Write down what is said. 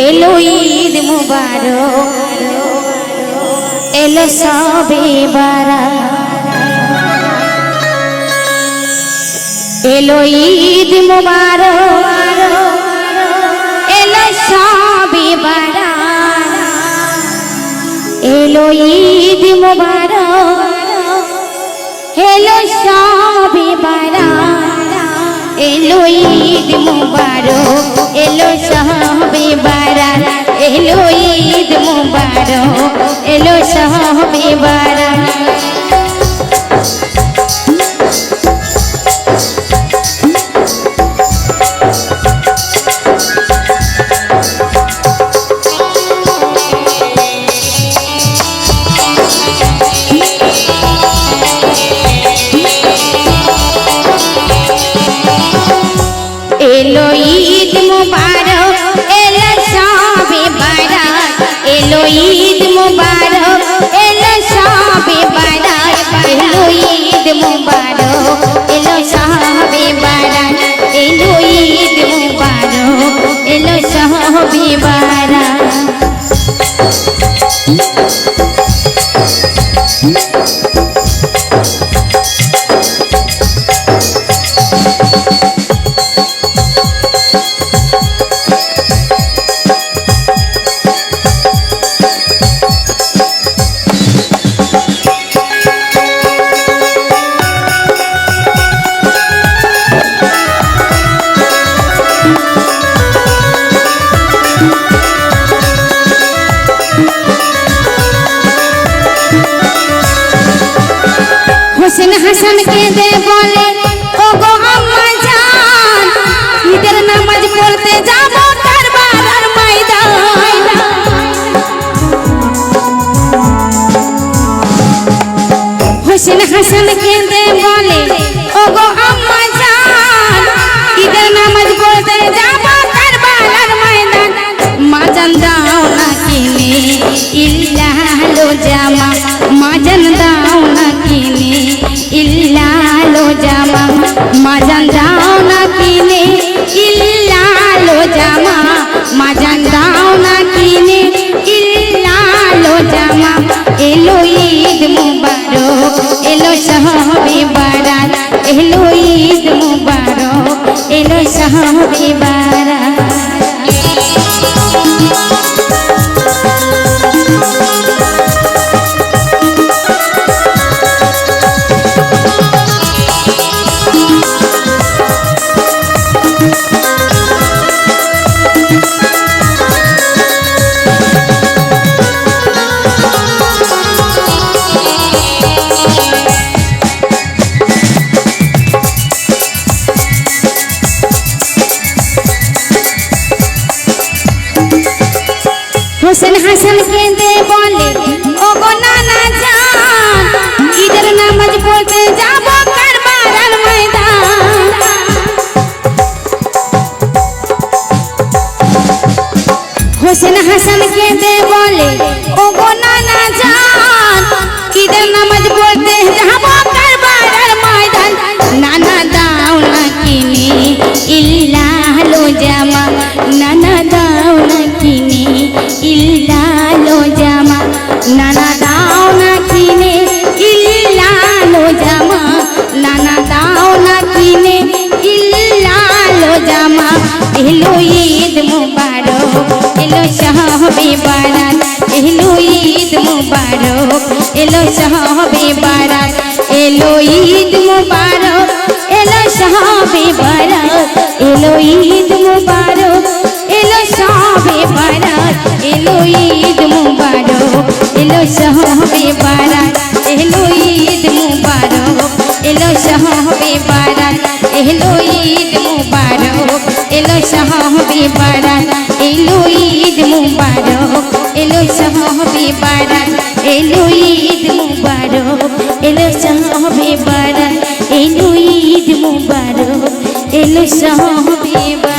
এলো ঈদ মুবারক এলো শবে বারাত এলো ঈদ মুবারক এলো শবে বারাত এলো ঈদ মুবারক এলো শবে বারাত এলো ঈদ মুবারক এলো শবে বারাত এলো ঈদ মুবারক এলো শবে বারাত এলো ঈদ মুবারক এলো শবে বারাত এলো ঈদ মুবারক এলো শবে বারাত এলো ঈদ মুবারক এলো শবে বারাত এলো ঈদ মুবারক এলো শবে বারাত হোসেন হাসান কেঁদে বলে ওগো আম্মা জান ঈদের নামাজ পড়তে যাব কারবালার ময়দান হোসেন হাসান কেঁদে বলে ওগো আম্মা জান ঈদের নামাজ পড়তে যাব কারবালার ময়দান মা জান দাও না কিনে ইল্লালো জামা মা জান দাও না কিনে ইল্লালো জামা মা জান দাও না কিনে ইল্লালো জামা মা জান দাও না কিনে ইল্লালো জামা এলো ঈদ মুবারক এলো শবে বারাত এলো ঈদ মুবারক এলো শবে বারাত হোসেন হাসান কেঁদে বলে ওগো নানা জান ঈদের নামাজ পড়তে যাব কারবালার ময়দান হোসেন হাসান কেঁদে বলে ওগো নানা জান ঈদের নামাজ পড়তে যাব কারবালার ময়দান নানা দাও না কিনে ইল্লালো জামা নানা দাও না কিনে ইল্লালো জামা নানা দাও না কিনে ইল্লালো জামা নানা দাও না কিনে ইল্লালো জামা এলো ঈদ মুবারক এলো শবে বারাত এলো ঈদ মুবারক এলো শবে বারাত এলো ঈদ মুবারক এলো শবে বারাত এলো ঈদ মুবারক এলো শবে বারাত এলো ঈদ মুবারক এলো শবে বারাত এলো ঈদ মুবারক এলো শবে বারাত এলো ঈদ মুবারক এলো শবে বারাত এলো ঈদ মুবারক এলো শবে বারাত এলো ঈদ মুবারক এলো শবে বারাত এলো ঈদ মুবারক এলো শবে বারাত।